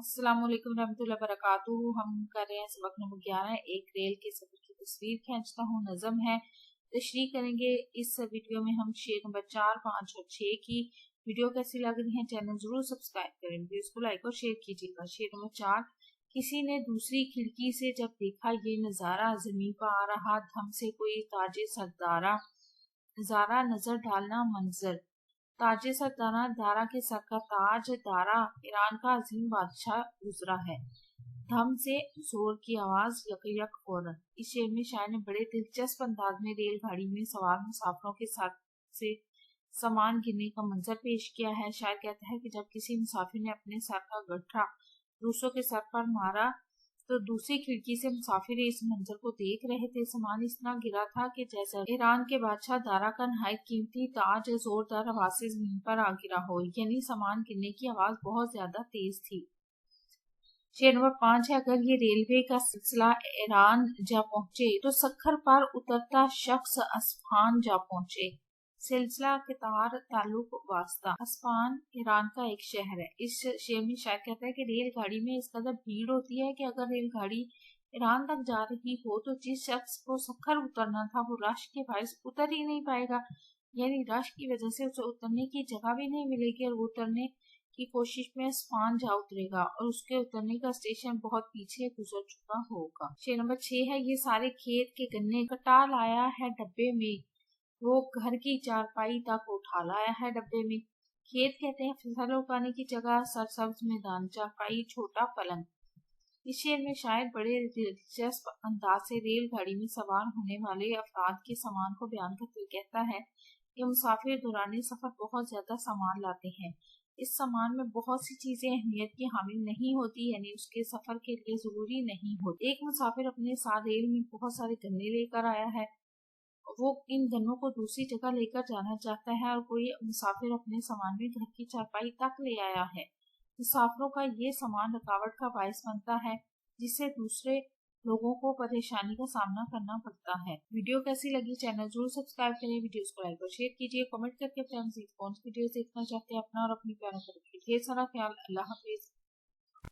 अस्सलाम वालेकुम रहमतुल्लाहि वबरकातुहू। हम कर रहे हैं सबक नंबर 11। एक रेल के सफर की तस्वीर खींचता हूँ नज़म है। तशरीह करेंगे इस वीडियो में हम शेर नंबर 4, 5 और 6 की। वीडियो कैसी लग रही है चैनल जरूर सब्सक्राइब करें, वीडियो को लाइक और शेयर कीजिएगा। शेर नंबर 4। किसी ने दूसरी खिड़की से जब देखा ये नज़ारा, जमीन पर आ रहा धम से कोई ताजे सरदारा, ज़ारा नजर डालना मंजर, ताजे सरदारा दारा के सर का ताज, दारा ईरान का अजीम बादशाह गुजरा है, धम से जोर की आवाज यक फौरन। इस शेर में शायर ने बड़े दिलचस्प अंदाज में रेलगाड़ी में सवार मुसाफिरों के साथ से सामान गिरने का मंजर पेश किया है। शायर कहता है कि जब किसी मुसाफिर ने अपने सर का गठरा दूसरों के सर पर मारा तो दूसरी खिड़की से मुसाफिर इस मंजर को देख रहे थे। सामान इस तरह गिरा था कि जैसा ईरान के बादशाह दारा का नहायत कीमती ताज जोरदार आवाज से जमीन पर आ गिरा हो, यानी सामान गिरने की आवाज बहुत ज्यादा तेज थी। शेर नंबर 5 है। अगर ये रेलवे का सिलसिला ईरान जा पहुंचे तो सखर पर उतरता शख्स अस्फहान जा पहुंचे। सिलसिला कितार ताल्लुक वास्ता। अस्फहान ईरान का एक शहर है। इस शेर में शायर कहता है कि रेलगाड़ी में इस कदर भीड़ होती है कि अगर रेलगाड़ी ईरान तक जा रही हो तो जिस शख्स को सखर उतरना था वो रश के बायस उतर ही नहीं पाएगा, यानी रश की वजह से उसे उतरने की जगह भी नहीं मिलेगी और वो उतरने की कोशिश में अस्फहान जा उतरेगा और उसके उतरने का स्टेशन बहुत पीछे गुजर चुका होगा। शेर नंबर 6 है। ये सारे खेत के गन्ने कटा लाया है डब्बे में, वो घर की चारपाई तक उठा लाया है डब्बे में। खेत कहते हैं फसल उगाने की जगह, सरसब्ज मैदान, चारपाई छोटा पलंग। इस शेर में शायद बड़े दिलचस्प अंदाज से रेलगाड़ी में सवार होने वाले अफराद के सामान को बयान करते हुए कहता है कि मुसाफिर दौरान सफर बहुत ज्यादा सामान लाते हैं। इस सामान में बहुत सी चीजें अहमियत की हामिल नहीं होती, यानी उसके सफर के लिए जरूरी नहीं होती। एक मुसाफिर अपने साथ रेल में बहुत सारे गन्ने लेकर आया है, वो इन गन्नों को दूसरी जगह लेकर जाना चाहता है, और कोई मुसाफिर अपने सामान में घर की चारपाई तक ले आया है। मुसाफिरों का ये सामान रुकावट का बायस बनता है, जिससे दूसरे लोगों को परेशानी का सामना करना पड़ता है। वीडियो कैसी लगी चैनल जरूर सब्सक्राइब करें, वीडियोस को लाइक और शेयर कीजिए, कमेंट करके अपने मज़ीद कौन सी वीडियोस देखना चाहते हैं अपना और अपनी प्यारों को रखिए ढेर सारा ख्याल। अल्लाह हाफिज।